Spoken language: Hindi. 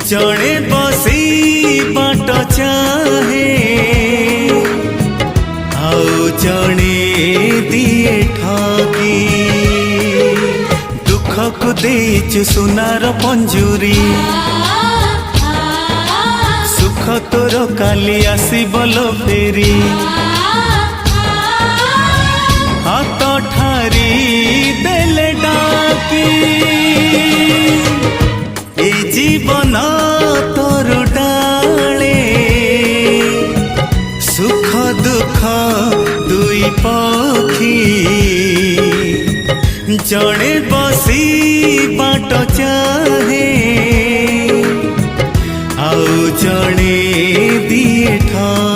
जड़े बसी बाट चाहे आउ जड़े दिए ठगी दुख को देचु सुनार पंजुरी सुख तोर काली आसबलो फेरी हाथ ठारी देले डाकी ए जीवन तोर डाले सुख दुख दुई पखी जड़े बसी बाट चाहे आउ जड़े दिए ठगी।